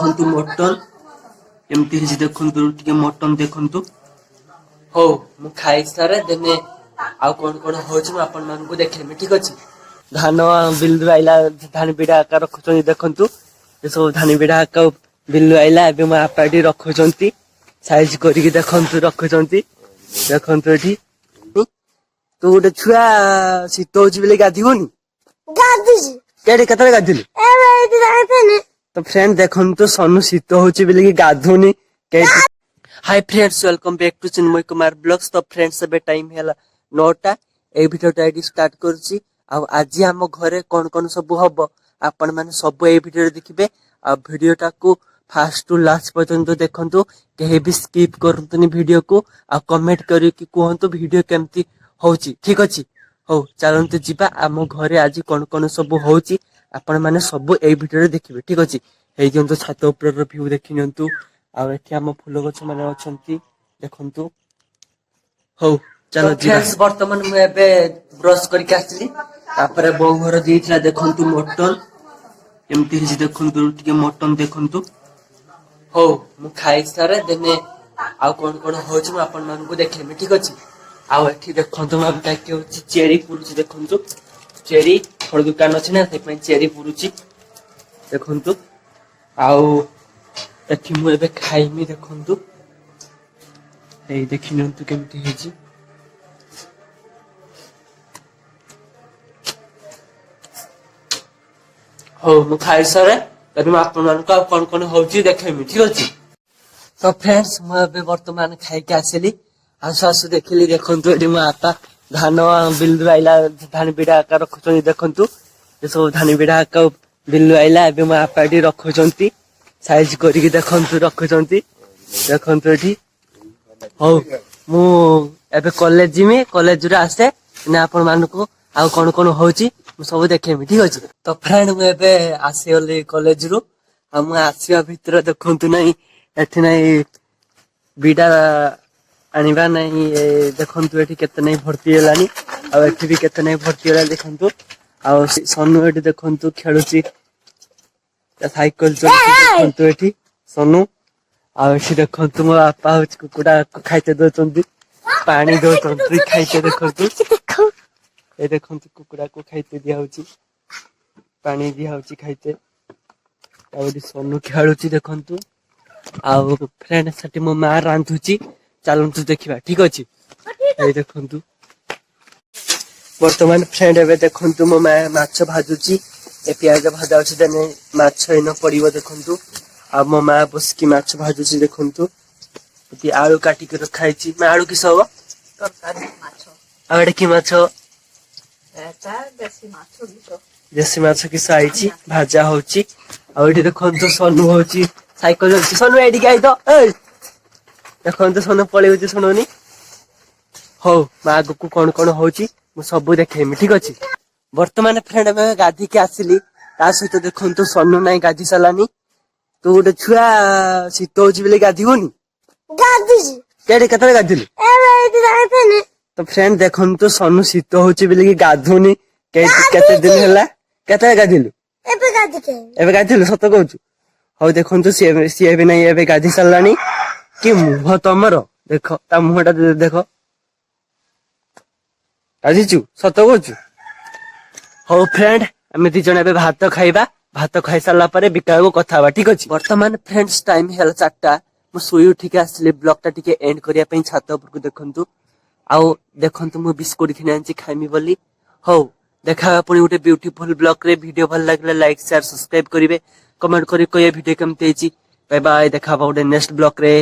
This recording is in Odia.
ଦେଖନ୍ତୁ ମଟନ ଏମିତି ହେଇଛି ଦେଖନ୍ତୁ ଟିକେ ମଟନ ଦେଖନ୍ତୁ। ହଉ ମୁଁ ଖାଇସାରେ ଦେନେ ଆଉ କଣ କଣ ହଉଛି ମୁଁ ଆପଣ ମାନଙ୍କୁ ଦେଖେଇବି ଠିକ ଅଛି। ଧାନ ବିଲରୁ ଆଇଲା ଧାନ ବିଡା ଆକା ରଖୁଛନ୍ତି ଦେଖନ୍ତୁ ଏସବୁ ଧାନ ବିଡା ଆକା ବିଲରୁ ଆଇଲା ଏବେ ମୋ ବାପା ଏଠି ରଖୁଛନ୍ତି ସାଇଜ କରିକି ଦେଖନ୍ତୁ ରଖୁଛନ୍ତି ଦେଖନ୍ତୁ ଏଠି। ତୁ ଗୋଟେ ଛୁଆ ଶୀତ ହଉଛି ବୋଲି ଗାଧିବୁନି? ଗାଧୁଛି କେତେବେଳେ ଗାଧିଲୁ? ତ ଫ୍ରେଣ୍ଡ ଦେଖନ୍ତୁ ସନୁ ଶୀତ ହଉଛି ବୋଲି ଗାଧୁନି। Hi friends welcome back to Chinmay Kumar blogs. ତ ଫ୍ରେଣ୍ଡସ୍ ଏବେ ଟାଇମ ହେଲା 9ଟା। ଏଇ ଭିଡିଓଟା ଏଠି ଷ୍ଟାର୍ଟ କରୁଛି। ଆଉ ଆଜି ଆମ ଘରେ କଣ କଣ ସବୁ ହବ ଆପଣ ମାନେ ସବୁ ଏଇ ଭିଡିଓରେ ଦେଖିବେ। ଆଉ ଭିଡିଓଟାକୁ ଫାର୍ଷ୍ଟ ଟୁ ଲାଷ୍ଟ ପର୍ଯ୍ୟନ୍ତ ଦେଖନ୍ତୁ, କେହି ବି ସ୍କିପ୍ କରନ୍ତୁନି ଭିଡିଓକୁ। ଆଉ କମେଣ୍ଟ କରିକି କୁହନ୍ତୁ ଭିଡିଓ କେମିତି ହଉଛି ଠିକ ଅଛି। ହଉ ଚାଲନ୍ତୁ ଯିବା ଆମ ଘରେ ଆଜି କଣ କଣ ସବୁ ହଉଛି ଆପଣ ମାନେ ସବୁ ଏଇ ଭିଡିଓରେ ଦେଖିବେ ଠିକ ଅଛି। ଏଇ ଦିଅନ୍ତୁ ଛାତ ଉପରର ଭ୍ୟୁ ଦେଖି ନିଅନ୍ତୁ। ଆଉ ଏଠି ଆମ ଫୁଲ ଗଛ ମାନେ ଅଛନ୍ତି ଦେଖନ୍ତୁ। ହଉ ଚାଲ ବର୍ତ୍ତମାନ ମୁଁ ଏବେ ବ୍ରଶ କରିକି ଆସିଲି। ତାପରେ ବୋଉ ଘର ଦେଇଥିଲା ଦେଖନ୍ତୁ ମଟନ ଏମିତି ହେଇଛି ଦେଖନ୍ତୁ ଟିକେ ମଟନ ଦେଖନ୍ତୁ। ହଉ ମୁଁ ଖାଇସାରେ ଦେନେ ଆଉ କଣ କଣ ହଉଛି ମୁଁ ଆପଣ ମାନଙ୍କୁ ଦେଖେଇବି ଠିକ ଅଛି। ଆଉ ଏଠି ଦେଖନ୍ତୁ ହଉଛି ଚେରି ପୁରୁଛି ଦେଖନ୍ତୁ। ଚେରି ଫଳ ଦୋକାନ ଅଛି ନା ସେଥିପାଇଁ ଚେରି ପୁରୁଛି ଦେଖନ୍ତୁ। ଆଉ ଏଠି ମୁଁ ଏବେ ଖାଇମି ଦେଖନ୍ତୁ। ଏଇ ଦେଖି ନିଅନ୍ତୁ କେମିତି ହେଇଛି। ହଉ ମୁଁ ଖାଇସାରେ ତେବେ ମୁଁ ଆପଣମାନଙ୍କୁ ଆଉ କଣ କଣ ହଉଛି ଦେଖେଇମି ଠିକ ଅଛି। ତ ଫ୍ରେଣ୍ଡସ୍ ମୁଁ ଏବେ ବର୍ତ୍ତମାନ ଖାଇକି ଆସିଲି। ଆସୁ ଆସୁ ଦେଖିଲି ଦେଖନ୍ତୁ ଏଠି ମୋ ବାପା ଧାନ ବିଲରୁ ଆଇଲା ଧାନ ବିଡା ଆକା ରଖୁଛନ୍ତି ଦେଖନ୍ତୁ ଏସବୁ ଧାନ ବିଡା ଆକା ବିଲରୁ ଆଇଲା ଏବେ ମୋ ବାପା ଏଠି ରଖୁଛନ୍ତି ସାଇଜ କରିକି ଦେଖନ୍ତୁ ରଖୁଛନ୍ତି ଦେଖନ୍ତୁ ଏଠି। ହଉ ମୁଁ ଏବେ କଲେଜ ଯିମି, କଲେଜରୁ ଆସେ ନା ଆପଣ ମାନଙ୍କୁ ଆଉ କଣ କଣ ହଉଛି ମୁଁ ସବୁ ଦେଖେଇମି ଠିକ ଅଛି। ତ ଫ୍ରେଣ୍ଡ ମୁଁ ଏବେ ଆସିଗଲି କଲେଜରୁ। ଆଉ ମୁଁ ଆସିବା ଭିତରେ ଦେଖନ୍ତୁ ନାଇଁ ଏଠି ନାଇଁ ବିଡା ଆଣିବା ନାଇଁ ଦେଖନ୍ତୁ ଏଠି କେତେ ନାଇଁ ଭର୍ତ୍ତି ହେଲାନି। ଆଉ ଏଠି ବି କେତେ ନାଇଁ ଭର୍ତ୍ତି ହେଲାନି ଦେଖନ୍ତୁ। ଆଉ ସନୁ ଏଠି ଦେଖନ୍ତୁ ଖେଳୁଛି ସାଇକେଲ ଚଢୁଛି ଦେଖନ୍ତୁ ଏଠି ସନୁ। ଆଉ ଏଠି ଦେଖନ୍ତୁ ମୋ ବାପା ହଉଛି କୁକୁଡା ଖାଇତେ ଦଉଛନ୍ତି, ପାଣି ଦଉଛନ୍ତି ଖାଇତେ ଦେଖନ୍ତୁ। ଏ ଦେଖନ୍ତୁ କୁକୁଡାକୁ ଖାଇତେ ଦିଆ ହଉଛି, ପାଣି ଦିଆ ହଉଛି ଖାଇତେ। ଆଉ ଏଠି ସନୁ ଖେଳୁଛି ଦେଖନ୍ତୁ। ଆଉ ଫ୍ରେଣ୍ଡ ସେଠି ମୋ ମା ରାନ୍ଧୁଛି ଚାଲନ୍ତୁ ଦେଖିବା ଠିକ ଅଛି। ଏଇ ଦେଖନ୍ତୁ ବର୍ତ୍ତମାନ ଫ୍ରେଣ୍ଡ ଏବେ ଦେଖନ୍ତୁ ମୋ ମା ମାଛ ଭାଜୁଛି। ଏ ପିଆଜ ଭଜା ଅଛି ଦେନେ ମାଛ ଏଇନ ପଡିବ ଦେଖନ୍ତୁ। ଆଉ ମୋ ମା ବସିକି ମାଛ ଭାଜୁଛି ଦେଖନ୍ତୁ। ଏଠି ଆଳୁ କାଟିକି ରଖା ହେଇଛି। ମା ଆଳୁ କିସ ହବ? ତରକାରୀ ମାଛ ଆଉ ଏଟା କି ମାଛ? ଏଟା ଦେଶୀ ମାଛ କିସ ଦେଶୀ ମାଛ କିସ ଆଇଛି ଭାଜା ହଉଛି। ଆଉ ଏଇଠି ଦେଖନ୍ତୁ ସନୁ ହଉଛି ସାଇକେଲ ଅଛି। ସନୁ ଏଇଠିକି ଆଇ ତ ଏଇ ଦେଖନ୍ତୁ ସନୁ ପଳେଇଉଛି ଶୁଣୁନି। ହଉ ମା ଆଗକୁ କଣ କଣ ହଉଛି ମୁଁ ସବୁ ଦେଖେଇମି ଠିକ ଅଛି। ବର୍ତ୍ତମାନ ଫ୍ରେଣ୍ଡ ଏବେ ଗାଧିକି ଆସିଲି। ତା ସହିତ ଦେଖନ୍ତୁ ସନୁ ନାଇଁ ଗାଧି ସାରିଲାନି। ତୁ ଗୋଟେ ଛୁଆ ଶୀତ ହଉଛି ବୋଲି ଗାଧିବୁନି? ଗାଧୁଛି କେତେବେଳେ ଗାଧିଲୁ? ତ ଫ୍ରେଣ୍ଡ ଦେଖନ୍ତୁ ସନୁ ଶୀତ ହଉଛି ବୋଲି ଗାଧୁନି କେତେ ଦିନ ହେଲା। କେତେବେଳେ ଗାଧିଲୁ? ଏବେ ଗାଧୁଛି ଏବେ ଗାଧିଲୁ ସତ କହୁଛୁ? ହଉ ଦେଖନ୍ତୁ ସିଏ ବି ନାଇଁ ଏବେ ଗାଧି ସାରିଲାଣି। କି ମୁହଁ ତମର ଦେଖ ତା ମୁହଁ ଟା ଦେଖ। ଗାଧିଛୁ ସତ କହୁଛୁ? ହଉ ଫ୍ରେଣ୍ଡ ଆମେ ଦି ଜଣ ଏବେ ଭାତ ଖାଇବା। ଭାତ ଖାଇ ସାରିଲା ପରେ ବିକାଳକୁ କଥା ହବା ଠିକ ଅଛି। ବର୍ତ୍ତମାନ ଫ୍ରେଣ୍ଡସ୍ ଟାଇମ ହେଲା 4ଟା। ମୁଁ ଶୋଇ ଉଠିକି ଆସିଲି ବ୍ଲଗ ଟା ଟିକେ ଏଣ୍ଡ କରିବା ପାଇଁ ଛାତ ଉପରକୁ ଦେଖନ୍ତୁ। ଆଉ ଦେଖନ୍ତୁ ମୁଁ ବିସ୍କୁଟ କିଣି ଆଣିଛି ଖାଇମି ବୋଲି। ହଉ ଦେଖା ହବା ପୁଣି ଗୋଟେ ବିୟୁଟିଫୁଲ ବ୍ଲଗ ରେ। ଭିଡିଓ ଭଲ ଲାଗିଲା ଲାଇକ୍ ସେୟାର ସବସ୍କ୍ରାଇବ କରିବେ। କମେଣ୍ଟ କରି କହିବେ ଭିଡିଓ କେମିତି ହେଇଛି। ବାଏ ବାଏ ଦେଖା ହବା ଗୋଟେ ନେକ୍ସଟ ବ୍ଲଗ ରେ।